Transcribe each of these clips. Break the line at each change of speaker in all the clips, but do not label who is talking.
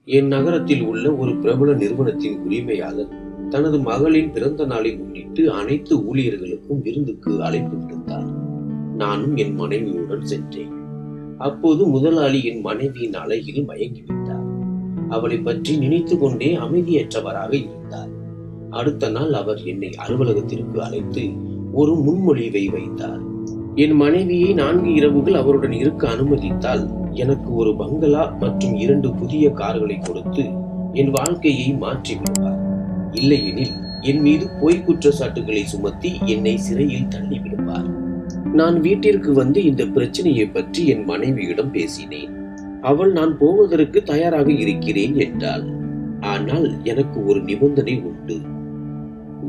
என் நகரத்தில் உள்ள ஒரு பிரபல நிறுவனத்தின் உரிமையாளர் தனது மகளின் பிறந்த நாளை முன்னிட்டு அனைத்து ஊழியர்களுக்கும் விருந்துக்கு அழைப்பு விடுத்தார். நானும் என் மனைவியுடன் சென்றேன். அப்போது முதலாளி என் மனைவியின் அழகில் மயங்கிவிட்டார். அவளை பற்றி நினைத்து கொண்டே அமைதியற்றவராக இருந்தார். அடுத்த நாள் அவர் என்னை அலுவலகத்திற்கு அழைத்து ஒரு முன்மொழிவை வைத்தார். என் மனைவியை 4 இரவுகள் அவருடன் இருக்க அனுமதித்தால் எனக்கு ஒரு பங்களா மற்றும் 2 புதிய கார்களை கொடுத்து என் வாழ்க்கையை மாற்றி விடுவார். இல்லையெனில் என் மீது பொய் குற்றச்சாட்டுகளை சுமத்தி என்னை சிறையில் தள்ளி விடுவார். நான் வீட்டிற்கு வந்து இந்த பிரச்சனையை பற்றி என் மனைவியிடம் பேசினேன். அவள் நான் போவதற்கு தயாராக இருக்கிறேன் என்றாள். ஆனால் எனக்கு ஒரு நிபந்தனை உண்டு.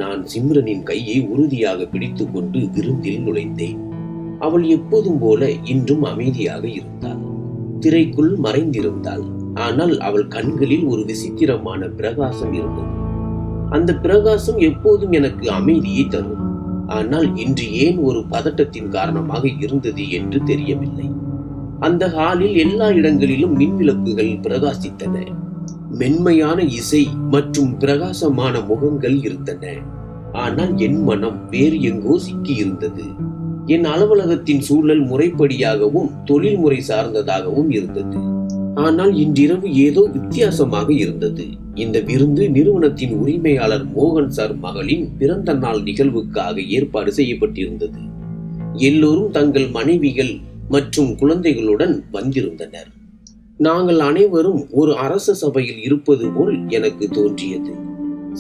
நான் சிம்ரனின் கையை உறுதியாக பிடித்துக் கொண்டு விருந்தில் நுழைந்தேன். அவள் எப்போதும் போல இன்றும் அமைதியாக இருந்தாள். திரைக்குள் மறைந்திருந்தாள். ஆனால் அவள் கண்களில் ஒரு விசித்திரமான பிரகாசம் இருந்தது. அந்த பிரகாசம் எப்போதும் எனக்கு அமைதியை தரும். ஆனால் இன்று ஏன் ஒரு பதட்டத்தின் காரணமாக இருந்தது என்று தெரியவில்லை. அந்த ஹாலில் எல்லா இடங்களிலும் மின்விளக்குகள் பிரகாசித்தன. மென்மையான இசை மற்றும் பிரகாசமான முகங்கள் இருந்தன. ஆனால் என் மனம் வேறு எங்கோ சிக்கி இருந்தது. என் அலுவலகத்தின் சூழல் முறைப்படியாகவும் தொழில்முறை சார்ந்ததாகவும் இருந்தது. ஆனால் இன்றிரவு ஏதோ வித்தியாசமாக இருந்தது. இந்த விருந்து நிறுவனத்தின் உரிமையாளர் மோகன் சார் மகளின் பிறந்த நாள் நிகழ்வுக்காக ஏற்பாடு செய்யப்பட்டிருந்தது. எல்லோரும் தங்கள் மனைவிகள் மற்றும் குழந்தைகளுடன் வந்திருந்தனர். நாங்கள் அனைவரும் ஒரு அரச சபையில் இருப்பது போல் எனக்கு தோன்றியது.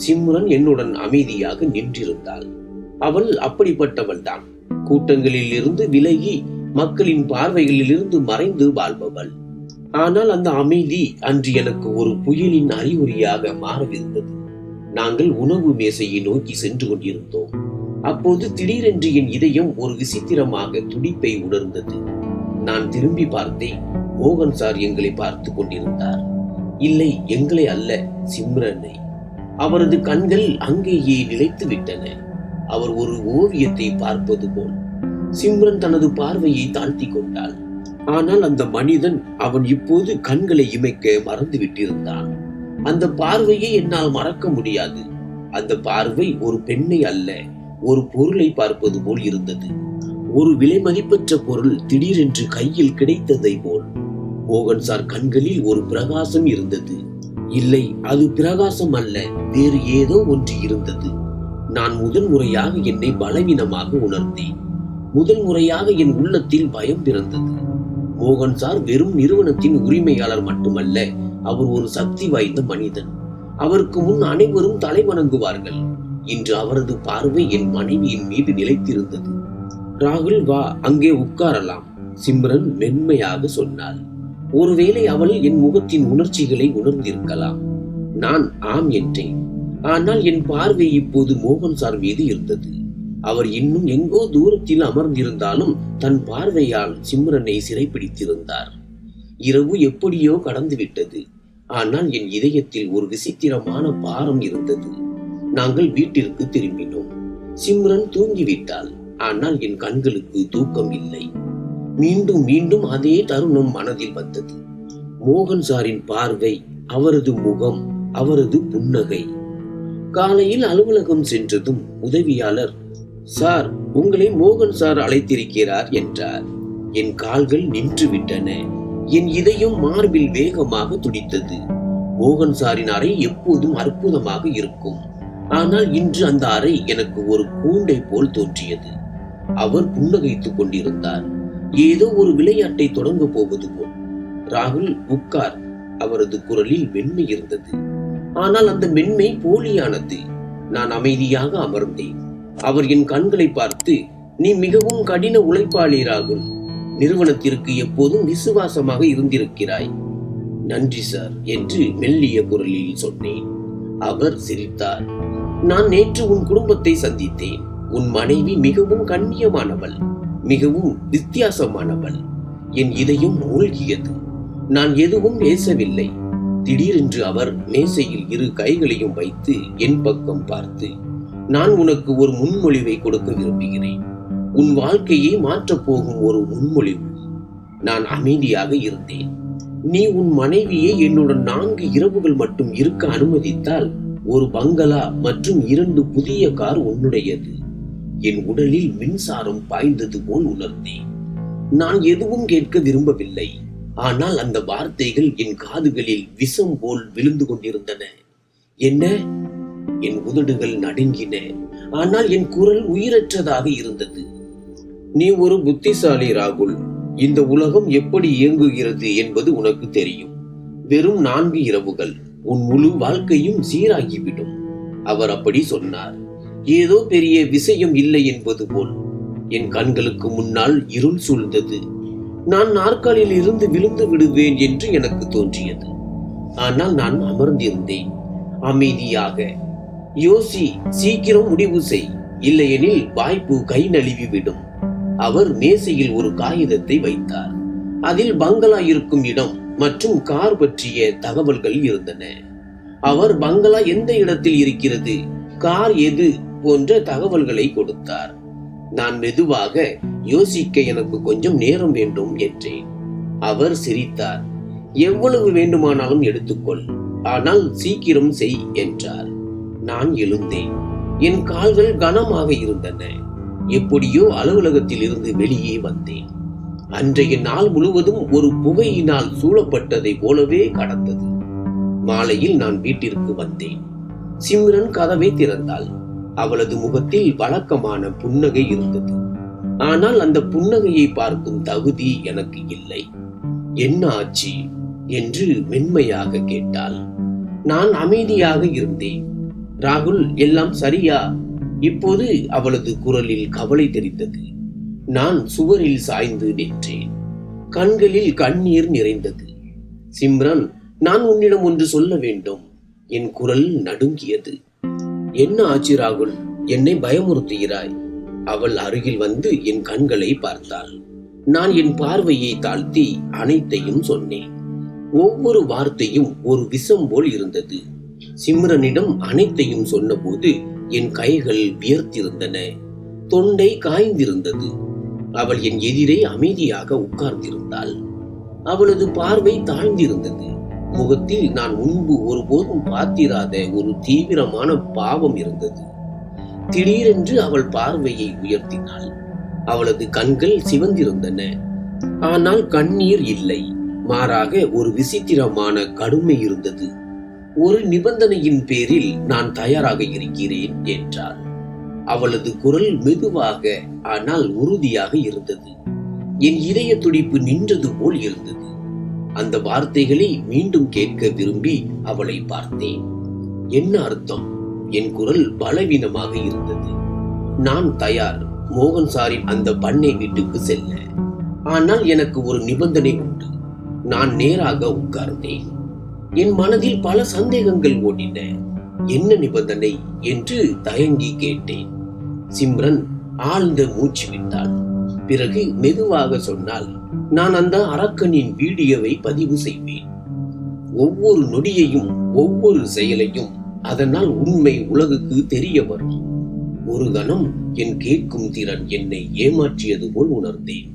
சிம்ரன் என்னுடன் அமைதியாக நின்றிருந்தாள். அவள் அப்படிப்பட்டவள்தான். கூட்டங்களில் இருந்து விலகி மக்களின் பார்வைகளில் இருந்து மறைந்து வாழ்பவள். ஆனால் அந்த அமைதி அன்று எனக்கு ஒரு புயலின் அறிகுறியாக மாறவிருந்தது. நாங்கள் உணவு மேசையை நோக்கி சென்று கொண்டிருந்தோம். அப்போது திடீரென்று என் இதயம் ஒரு விசித்திரமாக துடிப்பை உணர்ந்தது. நான் திரும்பி பார்த்தேன். மோகன் சார் எங்களை பார்த்து கொண்டிருந்தார். இல்லை, எங்களை அல்ல, சிம்ரனை. அவரது கண்கள் அங்கேயே நிலைத்து விட்டன. அவர் ஒரு ஓவியத்தை பார்ப்பது போல். சிம்ரன் தனது பார்வையை தாழ்த்தி கொண்டாள். ஆனால் அந்த மனிதன் அவன் இப்போது கண்களை இமைக்க மறந்து விட்டிருந்தான். அந்த பார்வையை என்னால் மறக்க முடியாது. அந்த பார்வை ஒரு பெண்ணை அல்ல, ஒரு பொருளை பார்ப்பது போல் இருந்தது. ஒரு விலை மதிப்பற்ற பொருள் திடீரென்று கையில் கிடைத்ததை போல். மோகன் சார் கண்களில் ஒரு பிரகாசம் இருந்தது. இல்லை, அது பிரகாசம் அல்ல, வேறு ஏதோ ஒன்று இருந்தது. நான் முதல் முறையாக என்னை பலவீனமாக உணர்ந்தேன். முதல் முறையாக என் உள்ளத்தில் பயம் பிறந்தது. மோகன் சார் வெறும் நிறுவனத்தின் உரிமையாளர் மட்டுமல்ல, அவர் ஒரு சக்தி வாய்ந்த மனிதன். அவருக்கு முன் அனைவரும் தலை வணங்குவார்கள். இன்று அவரது பார்வை என் மனைவியின் மீது நிலைத்திருந்தது. ராகுல், வா, அங்கே உட்காரலாம், சிம்ரன் மென்மையாக சொன்னாள். ஒருவேளை அவள் என் முகத்தின் உணர்ச்சிகளை உணர்ந்திருக்கலாம். நான் ஆம் என்றேன். ஆனால் என் பார்வை இப்போது மோகன் சார் மீது இருந்தது. அவர் இன்னும் எங்கோ தூரத்தில் அமர்ந்திருந்தாலும் தன் பார்வையால் சிம்ரனை சிறைப்பிடித்திருந்தார். இரவு எப்படியோ கடந்து விட்டது. ஆனால் என் இதயத்தில் ஒரு விசித்திரமான பாரம் இருந்தது. நாங்கள் வீட்டிற்கு திரும்பினோம். சிம்ரன் தூங்கிவிட்டாள். ஆனால் என் கண்களுக்கு தூக்கம் இல்லை. மீண்டும் மீண்டும் அதே தருணம் மனதில் வந்தது. மோகன் சாரின் பார்வை, அவரது முகம், அவரது புன்னகை. காலையில் அலுவலகம் சென்றதும் உதவியாளர், சார், உங்களை மோகன் சார் அழைத்திருக்கிறார் என்றார். என் கால்கள் நின்று விட்டன. என் இதயம் மார்பில் வேகமாக துடித்தது. மோகன் சாரின் அறை எப்போதும் அற்புதமாக இருக்கும். ஆனால் இன்று அந்த அறை எனக்கு ஒரு கூண்டை போல் தோன்றியது. அவர் புன்னகைத்துக் கொண்டிருந்தார். ஏதோ ஒரு விளையாட்டை தொடங்க போவது போல். ராகுல், உட்கார். அவரது குரலில் மென்மை இருந்தது. ஆனால் அந்த மென்மை போலியானது. நான் அமைதியாக அமர்ந்தேன். அவர் என் கண்களை பார்த்து, நீ மிகவும் கடின உழைப்பாளி ராகுல். நிறுவனத்திற்கு எப்போதும் விசுவாசமாக இருந்திருக்கிறாய். நன்றி சார் என்று மெல்லிய குரலில் சொன்னேன். அவர் சிரித்தார். நான் நேற்று உன் குடும்பத்தை சந்தித்தேன். உன் மனைவி மிகவும் கண்ணியமானவள், மிகவும் வித்தியாசமானவள். என் இதயம் மூழ்கியது. நான் எதுவும் பேசவில்லை. திடீரென்று அவர் மேசையில் 2 கைகளையும் வைத்து என் பக்கம் பார்த்து, நான் உனக்கு ஒரு முன்மொழிவை கொடுக்க விரும்புகிறேன். உன் வாழ்க்கையை மாற்றப் போகும் ஒரு முன்மொழிவு. நான் அமைதியாக இருந்தேன். நீ உன் மனைவியை என்னுடன் 4 இரவுகள் மட்டும் இருக்க அனுமதித்தால் ஒரு பங்களா மற்றும் 2 புதிய கார் உன்னுடையது. என் உடலில் மின்சாரம் பாய்ந்தது போல் உணர்ந்தேன். நான் எதுவும் கேட்க விரும்பவில்லை. ஆனால் அந்த வார்த்தைகள் என் காதுகளில் விஷம் போல் விழுந்து கொண்டிருந்தன. என்ன? என் உதடுகள் நடுங்கின. ஆனால் என் குரல் உயிரற்றதாக இருந்தது. நீ ஒரு புத்திசாலி ராகுல். இந்த உலகம் எப்படி இயங்குகிறது என்பது உனக்கு தெரியும். வெறும் 4 இரவுகள் உன் முழு வாழ்க்கையும் சீராகிவிடும். அவர் அப்படி சொன்னார். ஏதோ பெரிய விஷயம் இல்லை என்பது போல். என் கண்களுக்கு முன்னால் இருள் சூழ்ந்தது. நான் நாற்காலியில் இருந்து விழுந்து விடுவேன் என்று எனக்கு தோன்றியது. ஆனால் நான் அமர்ந்திருந்தேன், அமைதியாக. யோசி, சீக்கிரம் முடிவு செய், இல்லையெனில் வாய்ப்பு கை நழுவிவிடும். அவர் மேசையில் ஒரு காகிதத்தை வைத்தார். அதில் பங்களா இருக்கும் இடம் மற்றும் கார் பற்றிய தகவல்கள் இருந்தன. அவர் பங்களா எந்த இடத்தில் இருக்கிறது, கார் எது போன்ற தகவல்களை கொடுத்தார். நான் மெதுவாக, யோசிக்க எனக்கு கொஞ்சம் நேரம் வேண்டும் என்றேன். அவர் சிரித்தார். எவ்வளவு வேண்டுமானாலும் எடுத்துக்கொள், ஆனால் சீக்கிரம் செய் என்றார். நான் எழுந்தேன். என் கால்கள் கனமாக இருந்தன. எப்படியோ அலுவலகத்தில் இருந்து வெளியே வந்தேன். அன்றைய நாள் முழுவதும் ஒரு புகையினால் சூழப்பட்டதை போலவே கடந்தது. மாலையில் நான் வீட்டிற்கு வந்தேன். சிம்ரன் கதவை திறந்தாள். அவளது முகத்தில் வழக்கமான புன்னகை இருந்தது. ஆனால் அந்த புன்னகையை பார்க்கும் தகுதி எனக்கு இல்லை. என்ன ஆச்சு என்று மென்மையாக கேட்டாள். நான் அமைதியாக இருந்தேன். ராகுல், எல்லாம் சரியா? இப்போது அவளது குரலில் கவலை தெரிந்தது. நான் சுவரில் சாய்ந்து நின்றேன். கண்களில் கண்ணீர் நிறைந்தது. சிம்ரன், நான் உன்னிடம் ஒன்று சொல்ல வேண்டும். என் குரல் நடுங்கியது. என்ன ஆச்சு ராகுல்? என்னை பயமுறுத்துகிறாய். அவள் அருகில் வந்து என் கண்களை பார்த்தாள். நான் என் பார்வையை தாழ்த்தி அனைத்தையும் சொன்னேன். ஒவ்வொரு வார்த்தையும் ஒரு விஷம் போல் இருந்தது. சிம்ரனிடம் அனைத்தையும் சொன்னபோது என் கைகள் வியர்த்திருந்தன, தொண்டை காய்ந்திருந்தது. அவள் என் எதிரே அமைதியாக உட்கார்ந்திருந்தாள். அவளது பார்வை தாழ்ந்திருந்தது. முகத்தில் நான் முன்பு ஒருபோதும் பார்த்திராத ஒரு தீவிரமான பாவம் இருந்தது. திடீரென்று அவள் பார்வையை உயர்த்தினாள். அவளது கண்கள் சிவந்திருந்தன. ஆனால் கண்ணீர் இல்லை. மாறாக ஒரு விசித்திரமான கடுமை இருந்தது. ஒரு நிபந்தனையின் பேரில் நான் தயாராக இருக்கிறேன் என்றாள். அவளது குரல் மெதுவாக ஆனால் உறுதியாக இருந்தது. என் இதய துடிப்பு நின்றது போல் இருந்தது. அந்த வார்த்தைகளை மீண்டும் கேட்க விரும்பி அவளை பார்த்தேன். என்ன அர்த்தம்? என் குரல் பலவீனமாக இருந்தது. நான் தயார், மோகன் சாரின் அந்த பண்ணை வீட்டுக்கு செல்ல. ஆனால் எனக்கு ஒரு நிபந்தனை உண்டு. நான் நேராக உட்கார்ந்தேன். என் மனதில் பல சந்தேகங்கள் ஓடின. என்ன நிபந்தனை என்று தயங்கி கேட்டேன். சிம்ரன் ஆழ்ந்த மூச்சு விட்டாள். பிறகு மெதுவாக சொன்னால், நான் அந்த அரக்கனின் வீடியோவை பதிவு செய்வேன். ஒவ்வொரு நொடியையும், ஒவ்வொரு செயலையும். அதனால் உண்மை உலகுக்கு தெரிய வரும். ஒரு கணம் என் கேட்கும் திறன் என்னை ஏமாற்றியது போல் உணர்ந்தேன்.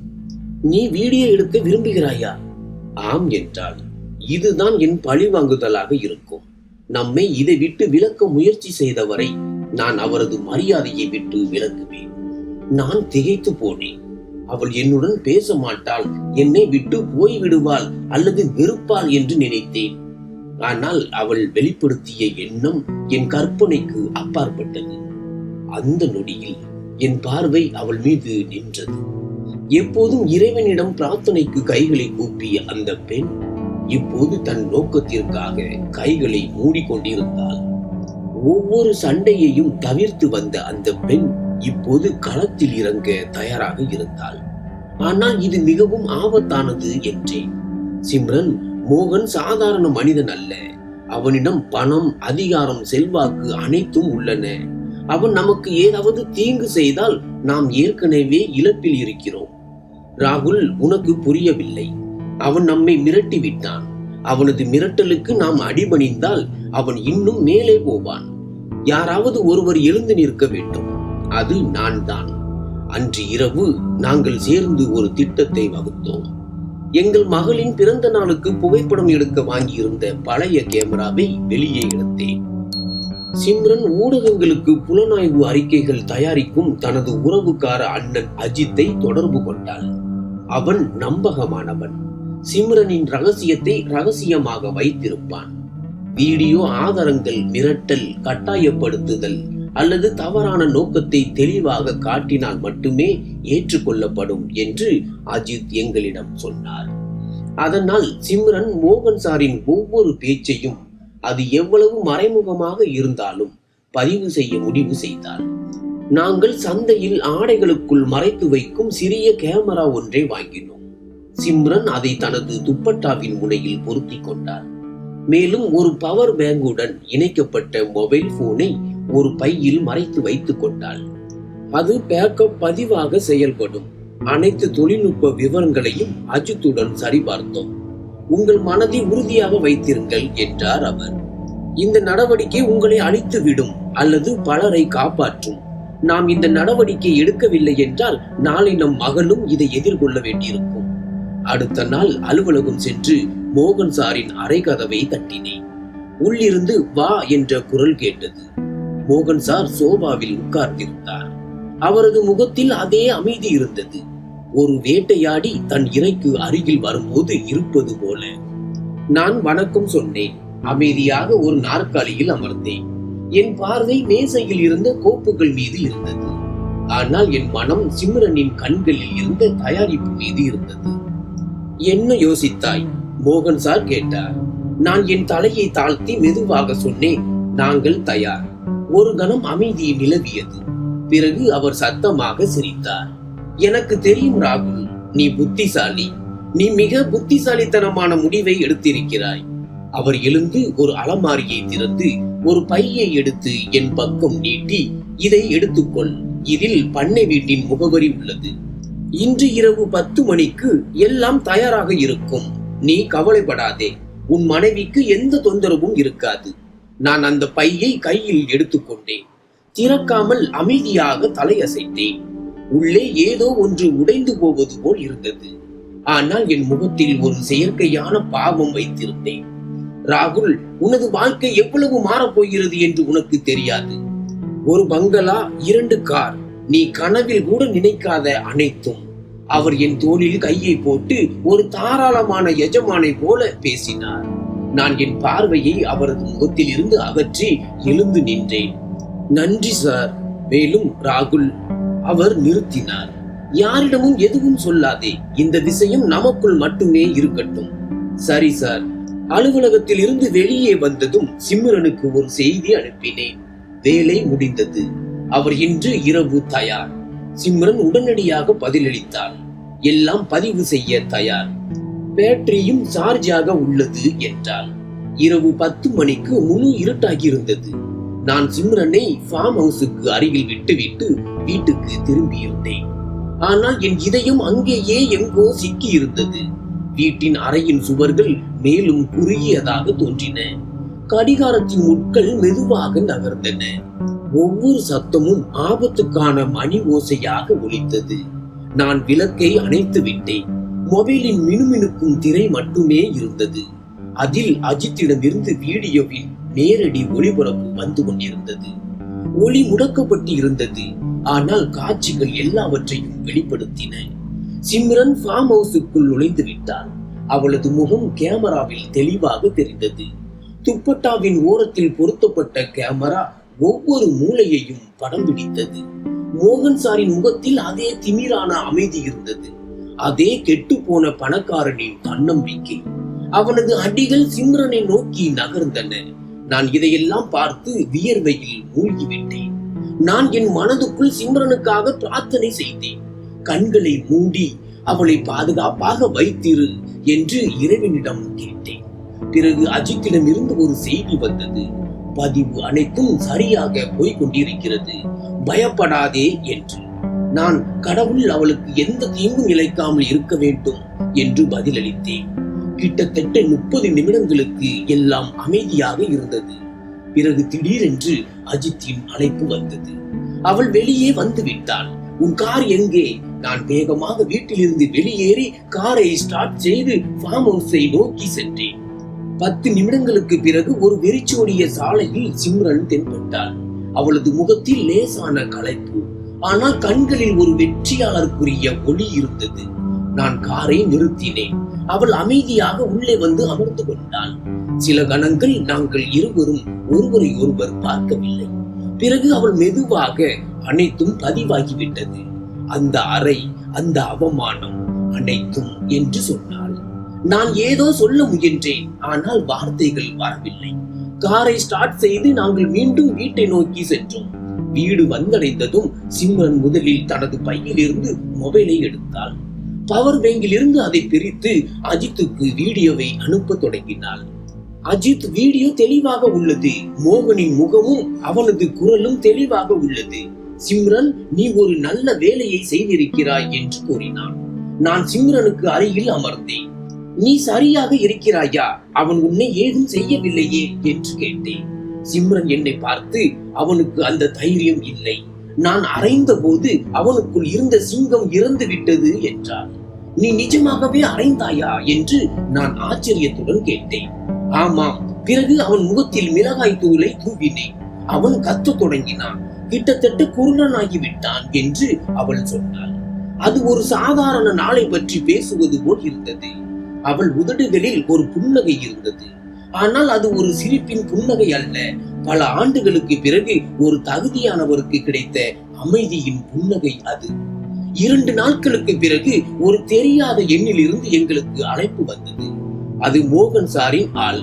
நீ வீடியோ எடுக்க விரும்புகிறாயா? ஆம் என்றாள். இதுதான் என் பழிவாங்குதலாக இருக்கும். நம்மை இதை விட்டு விலக்க முயற்சி செய்தவரை நான் அவரது மரியாதையை விட்டு விலகுவேன். நான் திகைத்து போனேன். அவள் என்னுடன் பேச மாட்டாள், என்னை விட்டு போய்விடுவாள் அல்லது வெறுப்பாள் என்று நினைத்தேன். ஆனால் அவள் வெளிப்படுத்திய எண்ணம் என் கற்பனைக்கு அப்பாற்பட்டது. அந்த நொடியில் என் பார்வை அவள் மீது நின்றது. எப்போதும் இறைவனிடம் பிரார்த்தனைக்கு கைகளை கூப்பிய அந்த பெண் இப்போது தன் நோக்கத்திற்காக கைகளை மூடிக்கொண்டிருந்தாள். ஒவ்வொரு சண்டையையும் தவிர்த்து வந்த அந்த பெண் இப்போது களத்தில் இறங்க தயாராக இருந்தாள். ஆனால் இது மிகவும் ஆபத்தானது என்றேன். சிம்ரன், மோகன் சாதாரண மனிதன் அல்ல. அவனிடம் பணம், அதிகாரம், செல்வாக்கு அனைத்தும் உள்ளன. அவன் நமக்கு ஏதாவது தீங்கு செய்தால் நாம் ஏற்கனவே இழப்பில் இருக்கிறோம். ராகுல், உனக்கு புரியவில்லை. அவன் நம்மை மிரட்டி விட்டான். அவனது மிரட்டலுக்கு நாம் அடிபணிந்தால் அவன் இன்னும் மேலே போவான். யாராவது ஒருவர் எழுந்து நிற்க வேண்டும். அது நான் தான். அன்று இரவு நாங்கள் சேர்ந்து ஒரு திட்டத்தை வகுத்தோம். எங்கள் மகளின் பிறந்த நாளுக்கு புகைப்படம் எடுக்க வாங்கியிருந்த பழைய கேமராவை வெளியே எடுத்தேன். சிம்ரன் ஊடகங்களுக்கு புலனாய்வு அறிக்கைகள் தயாரிக்கும் தனது உறவுக்கார அண்ணன் அஜித்தை தொடர்பு கொண்டாள். அவன் நம்பகமானவன். சிம்ரனின் ரகசியத்தை ரகசியமாக வைத்திருப்பான். வீடியோ ஆதாரங்கள் மிரட்டல், கட்டாயப்படுத்துதல் அல்லது தவறான நோக்கத்தை தெளிவாக காட்டினால் மட்டுமே ஏற்றுக்கொள்ளப்படும் என்று அஜித் எங்களிடம் சொன்னார். அதனால் சிம்ரன் மோகன் சாரின் ஒவ்வொரு பேச்சையும், அது எவ்வளவு மறைமுகமாக இருந்தாலும், பதிவு செய்ய முடிவு செய்தார். நாங்கள் சந்தையில் ஆடைகளுக்குள் மறைத்து வைக்கும் சிறிய கேமரா ஒன்றை வாங்கினோம். சிம்ரன் அதை தனது துப்பட்டாவின் முனையில் பொருத்தி கொண்டார். மேலும் ஒரு பவர் பேங்குடன் இணைக்கப்பட்ட மொபைல் போனை ஒரு பையில் மறைத்து வைத்துக் கொண்டாள். அது பேக்கப் பதிவாக செயல்படும். அனைத்து தொழில்நுட்ப விவரங்களையும் அஜித்துடன் சரிபார்த்தோம். உங்கள் மனதை உறுதியாக வைத்திருங்கள் என்றார் அவர். இந்த நடவடிக்கை உங்களை அழித்து விடும் அல்லது பலரை காப்பாற்றும். நாம் இந்த நடவடிக்கை எடுக்கவில்லை என்றால் நாளை நம் மகளும் இதை எதிர்கொள்ள வேண்டியிருக்கும். அடுத்த நாள் அலுவலகம் சென்று மோகன் சாரின் அறை கதவை தட்டினேன். உள்ளிருந்து வா என்ற குரல் கேட்டது. மோகன் சார் சோபாவில் உட்கார்ந்திருந்தார். அவரது முகத்தில் அதே அமைதி இருந்தது. ஒரு வேட்டையாடி தன் இரைக்கு அருகில் வரும்போது இருப்பது போல. நான் வணக்கம் சொன்னேன். அமைதியாக ஒரு நாற்காலியில் அமர்ந்தேன். என் பார்வை மேசையில் இருந்த கோப்புகள் மீது இருந்தது. ஆனால் என் மனம் சிம்ரனின் கண்களில் இருந்த தயாரிப்பு மீது இருந்தது. என்ன யோசித்தாய்? மோகன் சார் கேட்டார். நான் என் தலையை தாழ்த்தி மெதுவாக சொன்னேன், நாங்கள் தயார். ஒரு கணம் அமைதி நிலவியது. பிறகு அவர் சத்தமாக சிரித்தார். எனக்கு தெரியும் ராகுல், நீ புத்திசாலி. நீ மிக புத்திசாலித்தனமான முடிவை எடுத்திருக்கிறாய். அவர் எழுந்து ஒரு அலமாரியை திறந்து ஒரு பையை எடுத்து என் பக்கம் நீட்டி, இதை எடுத்துக்கொள். இதில் பண்ணை வீட்டின் முகவரி உள்ளது. இன்று இரவு 10 மணிக்கு எல்லாம் தயாராக இருக்கும். நீ கவலைப்படாதே. உன் மனைவிக்கு எந்த தொந்தரவும் இருக்காது. நான் அந்த பையை கையில் எடுத்துக்கொண்டேன். திறக்காமல் அமைதியாக தலையசைத்தேன். உள்ளே ஏதோ ஒன்று உடைந்து போவது போல் இருந்தது. ஆனால் என் முகத்தில் ஒரு செயற்கையான பாவம் வைத்திருந்தேன். ராகுல், உனது வாழ்க்கை எவ்வளவு மாறப்போகிறது என்று உனக்கு தெரியாது. ஒரு பங்களா, 2 கார், நீ கனவில் கூட நினைக்காத அனைத்தும். அவர் என் தோளில் கையை போட்டு ஒரு தாராளமான எஜமானை போல பேசினார். நான் என் பார்வையை அவரது முகத்தில் இருந்து அகற்றி எழுந்து நின்றேன். நன்றி சார். மேலும் ராகுல், அவர் நிறுத்தினார். யாரிடமும் எதுவும் சொல்லாதே. இந்த விஷயம் நமக்குள் மட்டுமே இருக்கட்டும். சரி சார். அலுவலகத்தில் இருந்து வெளியே வந்ததும் சிம்ரனுக்கு ஒரு செய்தி அனுப்பினேன். வேலை முடிந்தது. அவர் இன்று இரவு தயார். சிம்ரன் உடனடியாக பதிலளித்தாள். எல்லாம் பதிவு செய்ய தயார். பேட்டரியும் சார்ஜாக உள்ளது என்றாள். இரவு 10 மணிக்கு முழு இருட்டாகி இருந்தது. நான் சிம்ரனை ஃபார்ம் ஹவுஸுக்கு அருகில் விட்டுவிட்டு வீட்டுக்கு திரும்பியிருந்தேன். ஆனால் என் இதயம் அங்கேயே எங்கோ சிக்கி இருந்தது. வீட்டின் அறையின் சுவர்கள் மேலும் குறுகியதாக தோன்றின. கடிகாரத்தின் முட்கள் மெதுவாக நகர்ந்தன. ஒவ்வொரு சத்தமும் ஆபத்துக்கான மணி ஓசையாக ஒலித்தது. நான் விளக்கை அணைத்து விட்டேன். மொபைலின் மினுமினுக்கும் திரை மட்டுமே இருந்தது. அதில் அஜித்திடமிருந்து வீடியோவின் நேரடி ஒளிபரப்பு வந்து கொண்டிருந்தது. ஒளி முடக்கப்பட்டு இருந்தது. ஆனால் காட்சிகள் எல்லாவற்றையும் வெளிப்படுத்தின. சிம்ரன் ஃபார்ம் ஹவுஸுக்குள் நுழைந்து விட்டாள். அவளது முகம் கேமராவில் தெளிவாக தெரிந்தது. துப்பட்டாவின் ஓரத்தில் பொருத்தப்பட்ட கேமரா ஒவ்வொரு மூலையையும் படம் பிடித்தது. மோகன் சாரின் முகத்தில் அதே திமிரான அமைதி இருந்தது. அதே கெட்டு போன பணக்காரனின் தன்னம்பிக்கை. அவனது அடிகள் சிம்ரனை நோக்கி நகர்ந்தன. நான் இதையெல்லாம் பார்த்து வியர்வையில் மூழ்கிவிட்டேன். நான் என் மனதுக்குள் சிம்ரனுக்காக பிரார்த்தனை செய்தேன். கண்களை மூடி அவளை பாதுகாப்பாக வைத்திரு என்று இறைவனிடம் கேட்டேன். பிறகு அஜித்திடம் இருந்து ஒரு செய்தி வந்தது. பதிவு அனைத்தும் சரியாக போய்கொண்டிருக்கிறது, பயப்படாதே என்று. நான் கடவுள் அவளுக்கு எந்த தீங்கும் இழைக்காமல் இருக்க வேண்டும் என்று பதிலளித்தேன். கிட்டத்தட்ட 30 நிமிடங்களுக்கு எல்லாம் அமைதியாக இருந்தது. பிறகு திடீரென்று அஜித்தின் அழைப்பு வந்தது. அவள் வெளியே வந்து விட்டாள். உன் கார் எங்கே? நான் வேகமாக வீட்டிலிருந்து வெளியேறி காரை ஸ்டார்ட் செய்து ஃபார்ம் ஹவுஸை நோக்கி சென்றேன். 10 நிமிடங்களுக்கு பிறகு ஒரு வெறிச்சோடிய சாலையில் சிம்ரன் தென்பட்டாள். அவளது முகத்தில் லேசான களைப்பு, ஆனால் கண்களில் ஒரு வெற்றியாளருக்குரிய ஒளி இருந்தது. நான் காரை நிறுத்தினேன். அவள் அமைதியாக உள்ளே வந்து அமர்ந்து கொண்டாள். சில கணங்கள் நாங்கள் இருவரும் ஒருவரை ஒருவர் பார்க்கவில்லை. பிறகு அவள் மெதுவாக அனைத்தும் பதிவாகிவிட்டது, அந்த அறை, அந்த அவமானம், அனைத்தும் என்று சொன்னாள். நான் ஏதோ சொல்ல முயன்றேன், ஆனால் வார்த்தைகள் வரவில்லை. காரை ஸ்டார்ட் செய்து நாங்கள் மீண்டும் வீட்டை நோக்கி சென்றோம். வீடு வந்தடைந்ததும் சிம்ரன் முதலில் தனது பையில் இருந்து மொபைலை எடுத்தாள். பவர் பேங்கில் இருந்து அதை பிரித்து அஜித்துக்கு வீடியோவை அனுப்ப தொடங்கினாள். அஜித், வீடியோ தெளிவாக உள்ளது. மோகனின் முகமும் அவனது குரலும் தெளிவாக உள்ளது. சிம்ரன், நீ ஒரு நல்ல வேலையை செய்திருக்கிறாய் என்று கூறினான். நான் சிம்ரனுக்கு அருகில் அமர்ந்தேன். நீ சரியாக இருக்கிறாயா? அவன் உன்னை ஏதும் செய்யவில்லையே என்று கேட்டேன். சிம்ரன் என்னை பார்த்து, அவனுக்கு அந்த தைரியம் இல்லை. நான் அறைந்த போது அவனுக்குள் இருந்த சிங்கம் இறந்து விட்டது என்றார். நீ நிஜமாகவே அறைந்தாயா என்று நான் ஆச்சரியத்துடன் கேட்டேன். ஆமாம். பிறகு அவன் முகத்தில் மிளகாய் தூளை தூவினேன். அவன் கத்த தொடங்கினான். கிட்டத்தட்ட குருடனாகிவிட்டான் என்று அவள் சொன்னாள். அது ஒரு சாதாரண நாளை பற்றி பேசுவது போல் இருந்தது. அவள் உதடுகளில் ஒரு புன்னகை இருந்தது. ஆனால் அது ஒரு சிரிப்பின் புன்னகை அல்ல. பல ஆண்டுகளுக்கு பிறகு ஒரு தகுதியானவருக்கு கிடைத்த அமைதியின் புன்னகை அது. 2 நாட்களுக்கு பிறகு ஒரு தெரியாத எண்ணிலிருந்து எங்களுக்கு அழைப்பு வந்தது. அது மோகன் சாரின் ஆள்.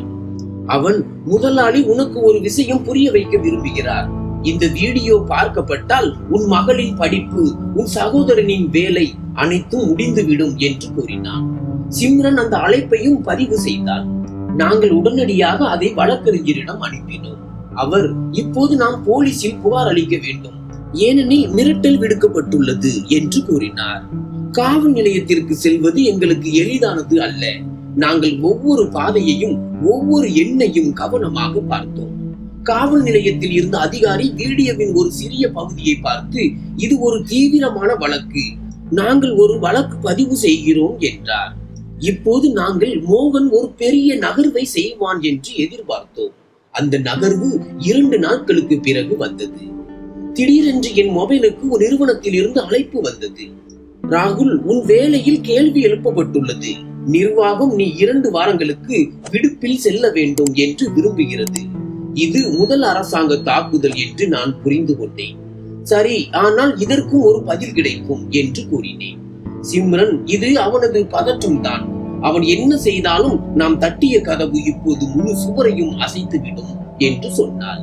அவன், முதலாளி உனக்கு ஒரு விஷயம் புரிய வைக்க விரும்புகிறார். இந்த வீடியோ பார்க்கப்பட்டால் உன் மகளின் படிப்பு, உன் சகோதரனின் வேலை அனைத்தும் முடிந்துவிடும் என்று கூறினான். சிம்ரன் அந்த அழைப்பையும் பதிவு செய்தாள். நாங்கள் உடனடியாக அதை வழக்கறிஞரிடம் அனுப்பினோம். அவர், இப்போது நாம் போலீசில் புகார் அளிக்க வேண்டும், ஏனெனில் மிரட்டல் விடுக்கப்பட்டுள்ளது என்று கூறினார். காவல் நிலையத்திற்கு செல்வது எங்களுக்கு எளிதானது அல்ல. நாங்கள் ஒவ்வொரு பாதையையும் ஒவ்வொரு எண்ணையும் கவனமாக பார்த்தோம். காவல் நிலையத்தில் இருந்த அதிகாரி வீடியோவின் ஒரு சிறிய பகுதியை பார்த்து, இது ஒரு தீவிரமான வழக்கு, நாங்கள் ஒரு வழக்கு பதிவு செய்கிறோம் என்றார். இப்போது நாங்கள் மோகன் ஒரு பெரிய நகர்வை செய்வான் என்று எதிர்பார்த்தோம். அந்த நகர்வு 2 நாட்களுக்கு பிறகு வந்தது. திடீரென்று என் மொபைலுக்கு ஒரு நிறுவனத்தில் இருந்து அழைப்பு வந்தது. ராகுல், உன் வேலையில் கேள்வி எழுப்பப்பட்டுள்ளது. நிர்வாகம் நீ 2 வாரங்களுக்கு விடுப்பில் செல்ல வேண்டும் என்று விரும்புகிறது. இது முதல் அரசாங்க தாக்குதல் என்று நான் புரிந்து கொண்டேன். சரி, ஆனால் இதற்கும் ஒரு பதில் கிடைக்கும் என்று கூறினேன். சிம்ரன், இது அவனது பதற்றம் தான். அவன் என்ன செய்தாலும் நாம் தட்டிய கதவு இப்போது முழு சுவரையும் அசைத்துவிடும் என்று சொன்னாள்.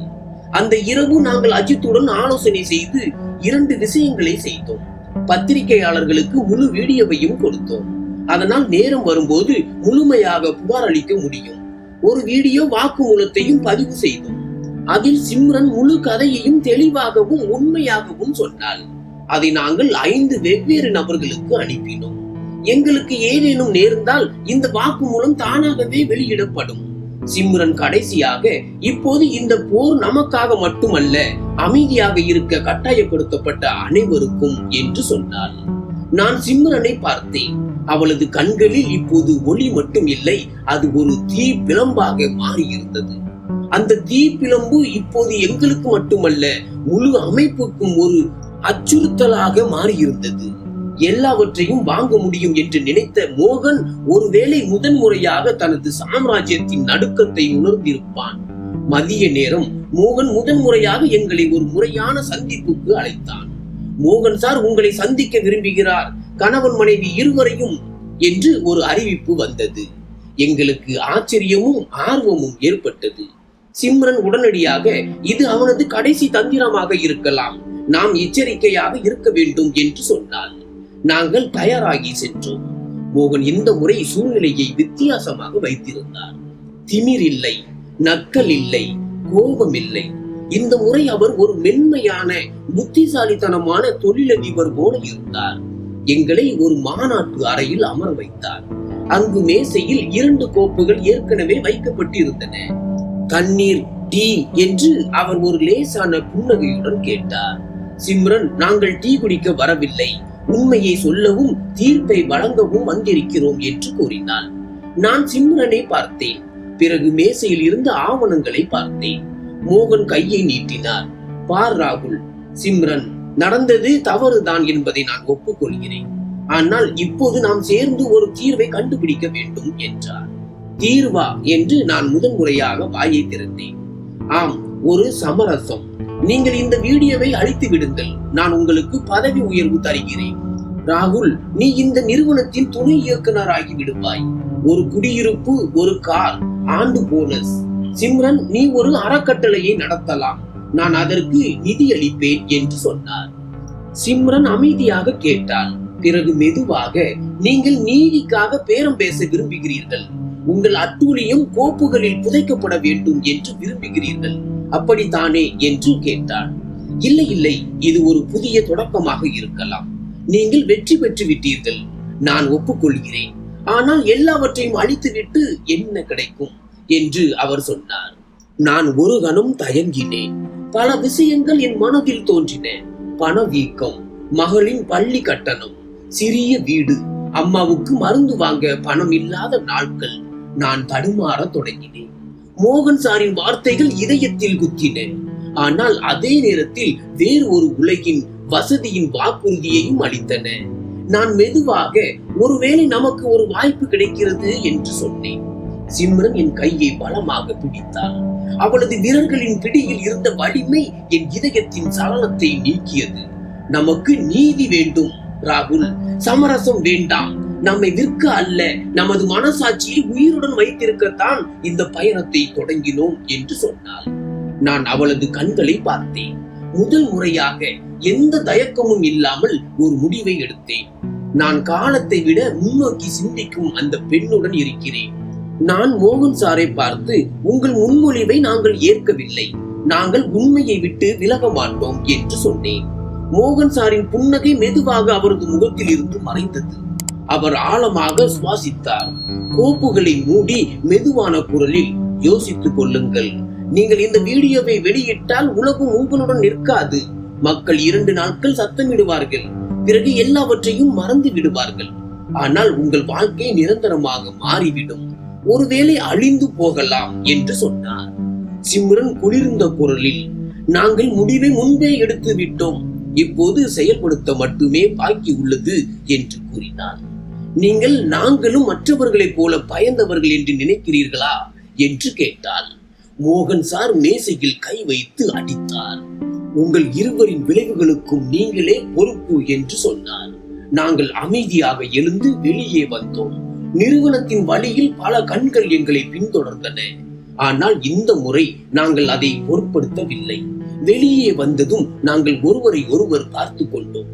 அந்த இரவு நாங்கள் அஜித்துடன் ஆலோசனை செய்து 2 விஷயங்களை செய்தோம். பத்திரிகையாளர்களுக்கு முழு வீடியோவையும் கொடுத்தோம். அதனால் நேரம் வரும்போது முழுமையாக புகார் அளிக்க முடியும். ஒரு வீடியோ வாக்குமூலத்தையும் பதிவு செய்தோம். அதில் சிம்ரன் முழு கதையையும் தெளிவாகவும் உண்மையாகவும் சொன்னாள். அதை நாங்கள் 5 வெவ்வேறு நபர்களுக்கு அனுப்பினோம். எங்களுக்கு ஏதேனும் நேர்ந்தால் இந்த வாக்குமூலம் தானாகவே வெளியிடப்படும். சிம்ரன் கடைசியாக, இப்போது இந்த போர் நமக்காக மட்டுமல்ல, அமைதியாக இருக்க கட்டாயப்படுத்தப்பட்ட அனைவருக்கும் என்று சொன்னாள். நான் சிம்ரனை பார்த்தேன். அவளது கண்களில் இப்போது ஒளி மட்டும் இல்லை, அது ஒரு தீ பிளம்பாக மாறியிருந்தது. அந்த தீ பிளம்பு இப்போது எங்களுக்கு மட்டுமல்ல, முழு அமைப்புக்கும் ஒரு அச்சுறுத்தலாக மாறியிருந்தது. எல்லாவற்றையும் வாங்க முடியும் என்று நினைத்த மோகன் ஒருவேளை முதன்முறையாக தனது சாம்ராஜ்யத்தின் நடுக்கத்தை உணர்ந்திருப்பான். மதிய நேரம் மோகன் முதன்முறையாக எங்களை ஒரு முறையான சந்திப்புக்கு அழைத்தான். மோகன் சார் உங்களை சந்திக்க விரும்புகிறார், கணவன் மனைவி இருவரையும் என்று ஒரு அறிவிப்பு வந்தது. எங்களுக்கு ஆச்சரியமும் ஆர்வமும் ஏற்பட்டது. சிம்ரன் உடனடியாக, இது அவனது கடைசி தந்திரமாக இருக்கலாம், நாம் எச்சரிக்கையாக இருக்க வேண்டும் என்று சொன்னாள். நாங்கள் தயாராகி சென்றோம். மோகன் இந்த முறை சூழ்நிலையை வித்தியாசமாக வைத்திருந்தார். திமிர் இல்லை, நக்கல் இல்லை, கோபம் இல்லை. இந்த முறை அவர் ஒரு மென்மையான புத்திசாலித்தனமான தொழிலதிபர் போல இருந்தார். எங்களை ஒரு மாநாட்டு அறையில் அமர வைத்தார். அங்கு மேசையில் 2 கோப்புகள் ஏற்கனவே வைக்கப்பட்டிருந்தன. தண்ணீர், டீ என்று அவர் ஒரு லேசான புன்னகையுடன் கேட்டார். சிம்ரன், நாங்கள் டீ குடிக்க வரவில்லை, உண்மையை சொல்லவும் தீர்ப்பை வழங்கவும் வந்திருக்கிறோம் என்று கூறினான். நான் சிம்ரனை பார்த்தேன். பிறகு மேசையில் இருந்த ஆவணங்களை பார்த்தேன். மோகன் கையை நீட்டினார். பார் ராகுல், சிம்ரன், நடந்தது தவறுதான் என்பதை நான் ஒப்புக்கொள்கிறேன். ஆனால் இப்போது நாம் சேர்ந்து ஒரு தீர்வை கண்டுபிடிக்க வேண்டும் என்றார். தீர்வா என்று நான் முதன்முறையாக வாயை திறந்தேன். ஆம், ஒரு சமரசம். நீங்கள் இந்த வீடியோவை அழித்து விடுங்கள். நான் உங்களுக்கு பதவி உயர்வு தருகிறேன். ராகுல், நீ இந்த நிறுவனத்தின் துணை இயக்குநராகி விடுவாய். ஒரு குடியிருப்பு, ஒரு கார், ஆண்டு போனஸ். சிம்ரன், நீ ஒரு அறக்கட்டளையை நடத்தலாம். நான் அதற்கு நிதி அளிப்பேன் என்று சொன்னார். சிம்ரன் அமைதியாக கேட்டாள். பிறகு மெதுவாக, நீங்கள் நீதிக்காக பேரம் பேச விரும்புகிறீர்கள். உங்கள் அட்டூழியம் கோப்புகளில் புதைக்கப்பட வேண்டும் என்று விரும்புகிறீர்கள், அப்படித்தானே என்று கேட்டாள். இல்லை இல்லை, இது ஒரு புதிய தொடக்கமாக இருக்கலாம். நீங்கள் வெற்றி பெற்று விட்டீர்கள், நான் ஒப்புக்கொள்கிறேன். ஆனால் எல்லாவற்றையும் அழித்துவிட்டு என்ன கிடைக்கும் என்று அவர் சொன்னார். நான் ஒரு கணம் தயங்கினேன். பல விஷயங்கள் என் மனதில் தோன்றின. பணவீக்கம், மகளின் பள்ளி கட்டணம், சிறிய வீடு, அம்மாவுக்கு மருந்து வாங்க பணம் இல்லாத நாட்கள். நான் தடுமாற தொடங்கினேன். மோகன் சாரின் வார்த்தைகள் இதயத்தில் குத்தின. ஆனால் அதே நேரத்தில் வேறு ஒரு உலகின் வசதியின் வாக்குறுதியையும் அளித்தன. நான் மெதுவாக, ஒருவேளை நமக்கு ஒரு வாய்ப்பு கிடைக்கிறது என்று சொன்னேன். சிம்ரன் என் கையை பலமாக பிடித்தாள். அவளது விரல்களின் பிடியில் இருந்த வலிமை என் இதயத்தின் சலனத்தை நீக்கியது. நமக்கு நீதி வேண்டும் ராகுல், சமரசம் வேண்டாம். நம்மை விற்க அல்ல, நமது மனசாட்சியை உயிருடன் வைத்திருக்கத்தான் இந்த பயணத்தை தொடங்கினோம் என்று சொன்னாள். நான் அவளது கண்களை பார்த்தேன். முதல் முறையாக எந்த தயக்கமும் இல்லாமல் ஒரு முடிவை எடுத்தேன். நான் காலத்தை விட முன்னோக்கி சிந்திக்கும் அந்த பெண்ணுடன் இருக்கிறேன். நான் மோகன் சாரை பார்த்து, உங்கள் முன்மொழிவை நாங்கள் ஏற்கவில்லை. நாங்கள் உண்மையை விட்டு விலக மாட்டோம் என்று சொன்னேன். மோகன் சாரின் புன்னகை மெதுவாக அவரது முகத்தில் இருந்து மறைந்தது. அவர் ஆழமாக சுவாசித்தார். கோப்புகளை மூடி மெதுவான குரலில், யோசித்துக் கொள்ளுங்கள். நீங்கள் இந்த வீடியோவை வெளியிட்டால் உலகம் உங்களுடன் நிற்காது. மக்கள் 2 நாட்கள் சத்தமிடுவார்கள். பிறகு எல்லாவற்றையும் மறந்து விடுவார்கள். ஆனால் உங்கள் வாழ்க்கை நிரந்தரமாக மாறிவிடும். ஒருவேளை அழிந்து போகலாம் என்று சொன்னார். சிம்ரன் குளிர்ந்த குரலில், நாங்கள் முடிவை முன்பே எடுத்து விட்டோம். இப்போது செயல்படுத்த மட்டுமே பாக்கி உள்ளது என்று கூறினார். நீங்கள் நாங்களும் மற்றவர்களைப் போல பயந்தவர்கள் என்று நினைக்கிறீர்களா என்று கேட்டாள். மோகன் சார் மேசையில் கை வைத்து அடித்தார். உங்கள் இருவரின் விளைவுகளுக்கும் நீங்களே பொறுப்பு என்று சொன்னார். நாங்கள் அமைதியாக எழுந்து வெளியே வந்தோம். நிறுவனத்தின் வழியில் பல கண்கள் எங்களை பின்தொடர்ந்தன. ஆனால் இந்த முறை நாங்கள் அதை பொருட்படுத்தவில்லை. வெளியே வந்ததும் நாங்கள் ஒருவரை ஒருவர் பார்த்து கொண்டோம்.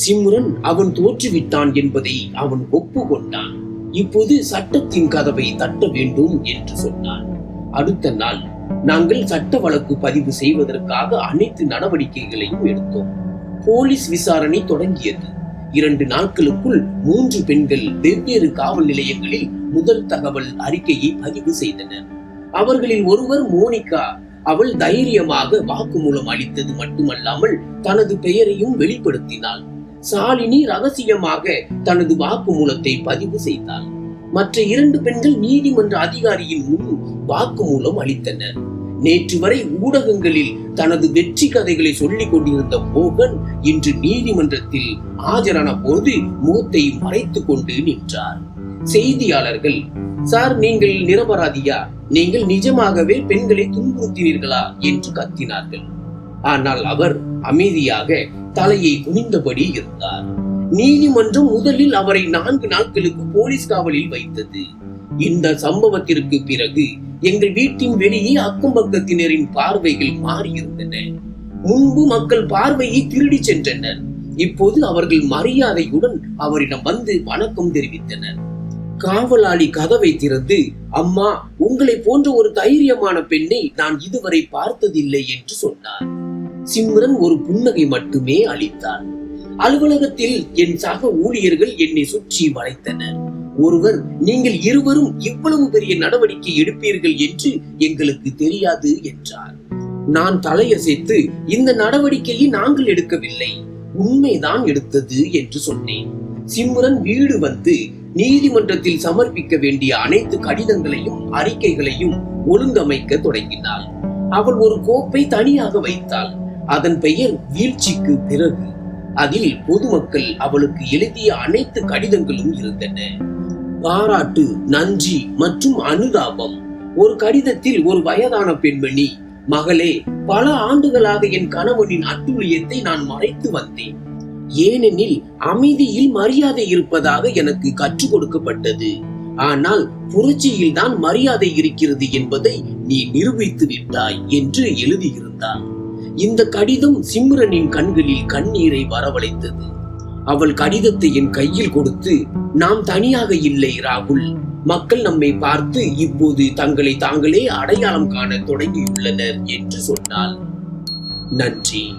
சிம்ரன் அவன் தோற்றுவிட்டான் என்பதை அவன் ஒப்புக்கொண்டான். இப்போது சட்டத்தின் கதவை தட்ட வேண்டும் என்று சொன்னான். அடுத்த நாள் நாங்கள் சட்ட வழக்கு பதிவு செய்வதற்காக அனைத்து நடவடிக்கைகளையும் எடுத்தோம். போலீஸ் விசாரணை தொடங்கியது. 2 நாட்களுக்குள் 3 பெண்கள் வெவ்வேறு காவல் நிலையங்களில் முதல் தகவல் அறிக்கையை பதிவு செய்தனர். அவர்களில் ஒருவர் மோனிகா. அவள் தைரியமாக வாக்குமூலம் அளித்தது மட்டுமல்லாமல் தனது பெயரையும் வெளிப்படுத்தினாள். சாலினி ரகசியமாக தனது வாக்குமூலத்தை பதிவு செய்தாள். மற்ற 2 பெண்கள் நீதிமன்ற அதிகாரியின் முன் வாக்குமூலம் அளித்தனர். நேற்று வரை ஊடகங்களில் தனது வெற்றி கதைகளை சொல்லிக் கொண்டிருந்த மோகன் இன்று நீதிமன்றத்தில் ஆஜரான போது முகத்தை மறைத்துக் கொண்டு நின்றார். செய்தியாளர்கள், சார், நீங்கள் நிரபராதியா? நீங்கள் நிஜமாகவே பெண்களை துன்புறுத்தினீர்களா என்று கத்தினார்கள். ஆனால் அவர் அமைதியாக தலையை குனிந்தபடி இருந்தார். நீதிமன்றம் முதலில் அவரை 4 நாட்களுக்கு போலீஸ் காவலில் வைத்தது. இந்த சம்பவத்திற்கு பிறகு எங்கள் வீட்டின் வெளியே அக்கம் பக்கத்தினரின் பார்வைகள் மாறியிருந்தன. முன்பு மக்கள் பார்வையை திருடி சென்றனர். இப்போது அவர்கள் மரியாதையுடன் அவரிடம் வந்து வணக்கம் தெரிவித்தனர். காவலாளி கதவை திறந்து, அம்மா, உங்களை போன்ற ஒரு தைரியமான பெண்ணை நான் இதுவரை பார்த்ததில்லை என்று சொன்னார். சிம்ரன் ஒரு புன்னகை மட்டுமே அளித்தார். அலுவலகத்தில் என் சக ஊழியர்கள் என்னை சுற்றி வளைத்தனர். ஒருவர், நீங்கள் இருவரும் இவ்வளவு பெரிய நடவடிக்கை எடுப்பீர்கள் என்று எங்களுக்கு தெரியாது என்றார். நான் தலையசைத்து, இந்த நடவடிக்கையை நாங்கள் எடுக்கவில்லை. உண்மைதான் எடுத்தது என்று சொன்னேன். சிம்ரன் வீடு வந்து நீதிமன்றத்தில் சமர்ப்பிக்க வேண்டிய அனைத்து கடிதங்களையும் அறிக்கைகளையும் ஒழுங்கமைக்க தொடங்கினாள். அவள் ஒரு கோப்பை தனியாக வைத்தாள். அதன் பெயர் வீழ்ச்சிக்கு பிறகு. அதில் பொதுமக்கள் அவளுக்கு எழுதிய அனைத்து கடிதங்களும் இருந்தன. பாராட்டு, நன்றி மற்றும் அனுதாபம். ஒரு கடிதத்தில் ஒரு வயதான பெண்மணி, மகளே, பல ஆண்டுகளாக என் கணவனின் அட்டூழியத்தை நான் மறைத்து வந்தேன். ஏனெனில் அமைதியில் மரியாதை இருப்பதாக எனக்கு கற்றுக் கொடுக்கப்பட்டது. ஆனால் புரட்சியில் தான் மரியாதை இருக்கிறது என்பதை நீ நிரூபித்து விட்டாய் என்று எழுதியிருந்தாள். இந்த கடிதம் சிம்ரனின் கண்களில் கண்ணீரை வரவழைத்தது. அவள் கடிதத்தை என் கையில் கொடுத்து, நாம் தனியாக இல்லை ராகுல். மக்கள் நம்மை பார்த்து இப்போது தங்களை தாங்களே அடையாளம் காண தொடங்கியுள்ளனர் என்று சொன்னாள். நன்றி.